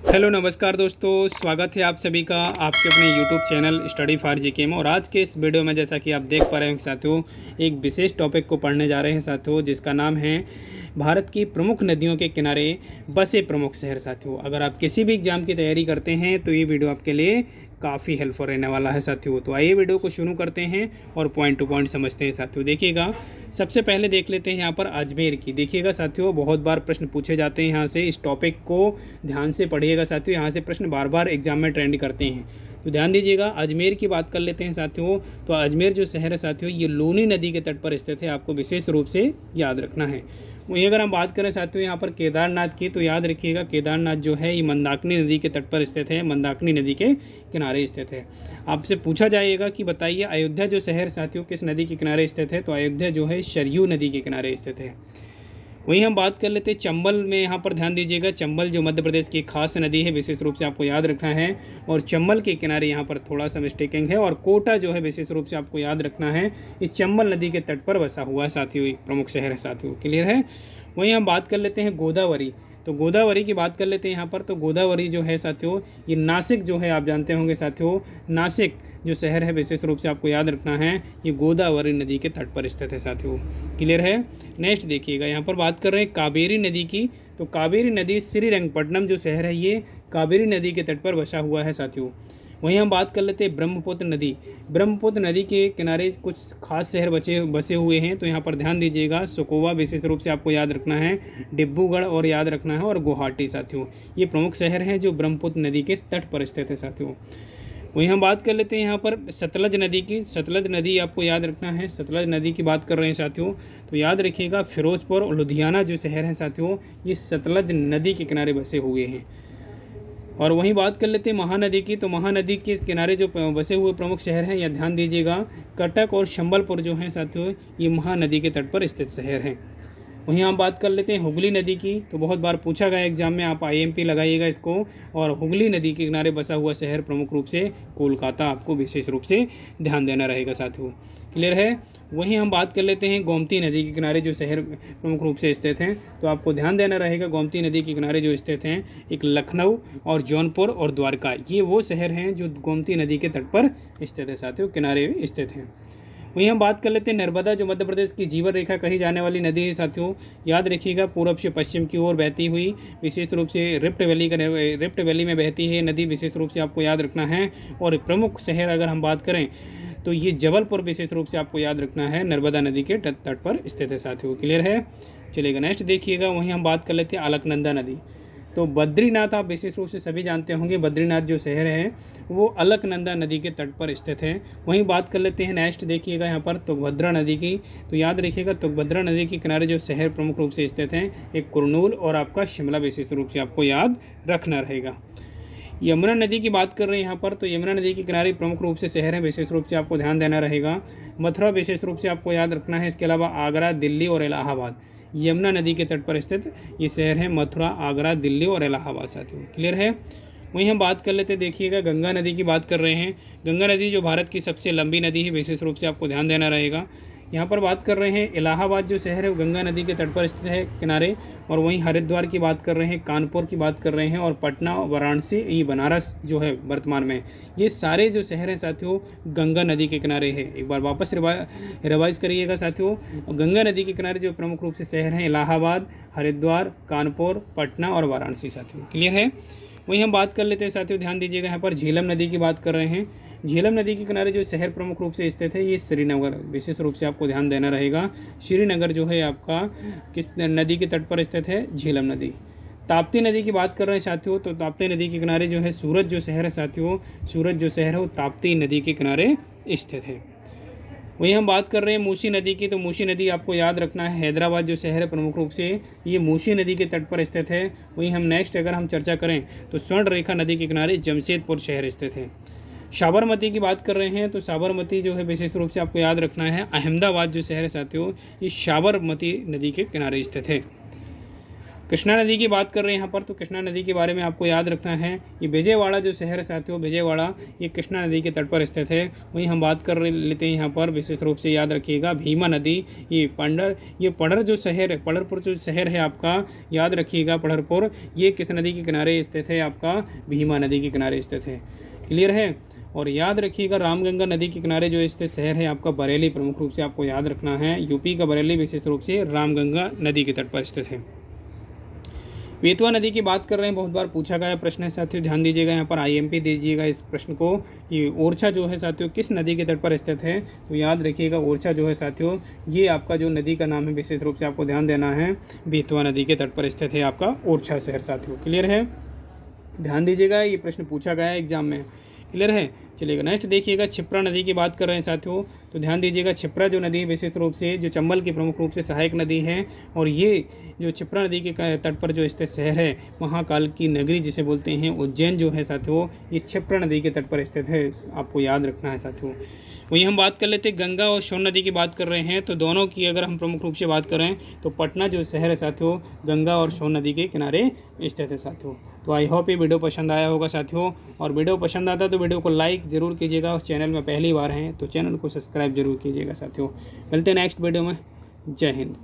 Hello नमस्कार दोस्तों, स्वागत है आप सभी का आपके अपने YouTube channel study for GK में। और आज के इस वीडियो में जैसा कि आप देख पा रहे हैं साथियों, एक विशेष टॉपिक को पढ़ने जा रहे हैं साथियों, जिसका नाम है भारत की प्रमुख नदियों के किनारे बसे प्रमुख शहर। साथियों, अगर आप किसी भी एग्जाम की तैयारी करते हैं तो ये वीडियो आपके लिए काफ़ी हेल्पफुल रहने वाला है साथियों। तो आइए वीडियो को शुरू करते हैं और पॉइंट टू पॉइंट समझते हैं साथियों। देखिएगा, सबसे पहले देख लेते हैं यहाँ पर अजमेर की। देखिएगा साथियों, बहुत बार प्रश्न पूछे जाते हैं यहाँ से, इस टॉपिक को ध्यान से पढ़िएगा साथियों। यहाँ से प्रश्न बार बार एग्जाम में ट्रेंड करते हैं, तो ध्यान दीजिएगा। अजमेर की बात कर लेते हैं साथियों। तो अजमेर जो शहर है साथियों, ये लूनी नदी के तट पर स्थित है, आपको विशेष रूप से याद रखना है। वहीं अगर हम बात करें साथियों यहाँ पर केदारनाथ की, तो याद रखिएगा केदारनाथ जो है ये मंदाकिनी नदी के तट पर स्थित है, मंदाकिनी नदी के किनारे स्थित है। आपसे पूछा जाएगा कि बताइए अयोध्या जो शहर साथियों किस नदी के किनारे स्थित है, तो अयोध्या जो है सरयू नदी के किनारे स्थित है। वहीं हम बात कर लेते हैं चंबल में। यहाँ पर ध्यान दीजिएगा, चंबल जो मध्य प्रदेश की खास नदी है, विशेष रूप से आपको याद रखना है। और चंबल के किनारे यहाँ पर थोड़ा सा मिस्टेकिंग है। और कोटा जो है विशेष रूप से आपको याद रखना है, ये चंबल नदी के तट पर बसा हुआ है साथियों, एक प्रमुख शहर है साथियों। क्लियर है। वहीं हम बात कर लेते हैं गोदावरी। तो गोदावरी की बात कर लेते हैं यहाँ पर। तो गोदावरी जो है साथियों, ये नासिक जो है आप जानते होंगे साथियों, नासिक जो शहर है विशेष रूप से आपको याद रखना है, ये गोदावरी नदी के तट पर स्थित है साथियों। क्लियर है। नेक्स्ट देखिएगा, यहाँ पर बात कर रहे हैं कावेरी नदी की। तो कावेरी नदी श्रीरंगपट्टनम जो शहर है, ये कावेरी नदी के तट पर बसा हुआ है साथियों। वहीं हम बात कर लेते हैं ब्रह्मपुत्र नदी। ब्रह्मपुत्र नदी के किनारे कुछ खास शहर बसे हुए हैं, तो यहाँ पर ध्यान दीजिएगा। सुकोवा विशेष रूप से आपको याद रखना है, डिब्रूगढ़ और याद रखना है, और गुवाहाटी साथियों, ये प्रमुख शहर हैं जो ब्रह्मपुत्र नदी के तट पर स्थित है साथियों। वहीं हम बात कर लेते हैं यहाँ पर सतलज नदी की। सतलज नदी आपको याद रखना है, सतलज नदी की बात कर रहे हैं साथियों, तो याद रखिएगा फिरोजपुर और लुधियाना जो शहर हैं साथियों, ये सतलज नदी के किनारे बसे हुए हैं। और वहीं बात कर लेते हैं महानदी की। तो महानदी के किनारे जो बसे हुए प्रमुख शहर हैं, या ध्यान दीजिएगा कटक और संबलपुर जो हैं साथियों, ये महानदी के तट पर स्थित शहर हैं। वहीं हम बात कर लेते हैं हुगली नदी की। तो बहुत बार पूछा गया एग्जाम में, आप IMP लगाइएगा इसको। और हुगली नदी के किनारे बसा हुआ शहर प्रमुख रूप से कोलकाता, आपको विशेष रूप से ध्यान देना रहेगा साथियों। क्लियर है। वहीं हम बात कर लेते हैं गोमती नदी के किनारे जो शहर प्रमुख रूप से स्थित हैं, तो आपको ध्यान देना रहेगा गोमती नदी के किनारे जो स्थित हैं, एक लखनऊ और जौनपुर और द्वारका, ये वो शहर हैं जो गोमती नदी के तट पर स्थित है साथियों, किनारे स्थित हैं। वहीं हम बात कर लेते हैं नर्मदा जो मध्य प्रदेश की जीवन रेखा कही जाने वाली नदी है साथियों। याद रखिएगा पूर्व से पश्चिम की ओर बहती हुई, विशेष रूप से रिफ्ट वैली में बहती है नदी, विशेष रूप से आपको याद रखना है। और प्रमुख शहर अगर हम बात करें तो ये जबलपुर विशेष रूप से आपको याद रखना है, नर्मदा नदी के तट पर स्थित है साथियों। क्लियर है। चलिएगा नेक्स्ट देखिएगा, वहीं हम बात कर लेते हैं अलकनंदा नदी। तो बद्रीनाथ आप विशेष रूप से सभी जानते होंगे, बद्रीनाथ जो शहर है वो अलकनंदा नदी के तट पर स्थित है। वहीं बात कर लेते हैं नेक्स्ट देखिएगा यहाँ पर तुंगभद्रा नदी की। तो याद रखिएगा तुंगभद्रा नदी के किनारे जो शहर प्रमुख रूप से स्थित हैं, एक कुरनूल और आपका शिमला विशेष रूप से आपको याद रखना रहेगा। यमुना नदी की बात कर रहे हैं यहाँ पर। तो यमुना नदी के किनारे प्रमुख रूप से शहर हैं, विशेष रूप से आपको ध्यान देना रहेगा। मथुरा विशेष रूप से आपको याद रखना है। इसके अलावा आगरा, दिल्ली और इलाहाबाद, यमुना नदी के तट पर स्थित ये शहर हैं, मथुरा, आगरा, दिल्ली और इलाहाबाद साथियों। क्लियर है। वहीं हम बात कर लेते हैं देखिएगा गंगा नदी की बात कर रहे हैं। गंगा नदी जो भारत की सबसे लंबी नदी है, विशेष रूप से आपको ध्यान देना रहेगा। यहाँ पर बात कर रहे हैं इलाहाबाद जो शहर है वो गंगा नदी के तट पर स्थित है किनारे। और वहीं हरिद्वार की बात कर रहे हैं, कानपुर की बात कर रहे हैं, और पटना, वाराणसी, ये बनारस जो है वर्तमान में, ये सारे जो शहर हैं साथियों गंगा नदी के किनारे है। एक बार वापस रिवाइज करिएगा साथियों। गंगा नदी के किनारे जो प्रमुख रूप से शहर हैं इलाहाबाद, हरिद्वार, कानपुर, पटना और वाराणसी साथियों। क्लियर है। वहीं हम बात कर लेते हैं साथियों, ध्यान दीजिएगा यहाँ पर झेलम नदी की बात कर रहे हैं। झेलम नदी के किनारे जो शहर प्रमुख रूप से स्थित है, ये श्रीनगर, विशेष रूप से आपको ध्यान देना रहेगा। श्रीनगर जो है आपका किस नदी के तट पर स्थित है, झेलम नदी। ताप्ती नदी की बात कर रहे हैं साथियों। तो ताप्ती नदी के किनारे जो है सूरत जो शहर है साथियों, सूरत जो शहर है वो ताप्ती नदी के किनारे स्थित है। वहीं हम बात कर रहे हैं मूसी नदी की। तो मूसी नदी आपको याद रखना है, हैदराबाद जो शहर है प्रमुख रूप से ये मूसी नदी के तट पर स्थित है। वहीं हम नेक्स्ट अगर हम चर्चा करें तो स्वर्ण रेखा नदी के किनारे जमशेदपुर शहर स्थित है। साबरमती की बात कर रहे हैं। तो साबरमती जो है विशेष रूप से आपको याद रखना है, अहमदाबाद जो शहर है साथियों, ये साबरमती नदी के किनारे स्थित है। कृष्णा नदी की बात कर रहे हैं यहाँ पर, तो कृष्णा नदी के बारे में आपको याद रखना है। ये विजयवाड़ा जो शहर है साथियों, विजयवाड़ा ये कृष्णा नदी के तट पर स्थित है। वहीं हम बात कर लेते हैं यहाँ पर, विशेष रूप से याद रखिएगा भीमा नदी, ये पढ़र जो शहर है, पढ़रपुर जो शहर है आपका, याद रखिएगा पढ़रपुर, ये किस नदी के किनारे स्थित है आपका, भीमा नदी के किनारे स्थित है। क्लियर है। और याद रखिएगा रामगंगा नदी के किनारे जो स्थित शहर है आपका बरेली, प्रमुख रूप से आपको याद रखना है। यूपी का बरेली विशेष रूप से रामगंगा नदी के तट पर स्थित है। बेतवा नदी की बात कर रहे हैं, बहुत बार पूछा गया प्रश्न है साथियों, ध्यान दीजिएगा यहाँ पर, IMP दीजिएगा इस प्रश्न को। ये ओरछा जो है साथियों किस नदी के तट पर स्थित है, तो याद रखिएगा ओरछा जो है साथियों ये आपका जो नदी का नाम है, विशेष रूप से आपको ध्यान देना है, बेतवा नदी के तट पर स्थित है आपका ओरछा शहर साथियों। क्लियर है, ध्यान दीजिएगा, ये प्रश्न पूछा गया है एग्जाम में। क्लियर है। चलिएगा नेक्स्ट देखिएगा, क्षिप्रा नदी की बात कर रहे हैं साथियों, तो ध्यान दीजिएगा क्षिप्रा जो नदी विशेष रूप से जो चंबल की प्रमुख रूप से सहायक नदी है, और ये जो क्षिप्रा नदी के तट पर जो स्थित शहर है, महाकाल की नगरी जिसे बोलते हैं उज्जैन जो है साथियों, ये क्षिप्रा नदी के तट पर स्थित है, आपको याद रखना है साथियों। वहीं हम बात कर लेते हैं गंगा और सोन नदी की बात कर रहे हैं, तो दोनों की अगर हम प्रमुख रूप से बात करें तो पटना जो शहर है साथियों गंगा और सोन नदी के किनारे स्थित है साथियों। तो आई होप ये वीडियो पसंद आया होगा साथियों, और वीडियो पसंद आता है तो वीडियो को लाइक ज़रूर कीजिएगा, उस चैनल में पहली बार हैं तो चैनल को सब्सक्राइब जरूर कीजिएगा साथियों। मिलते हैं नेक्स्ट वीडियो में, जय हिंद।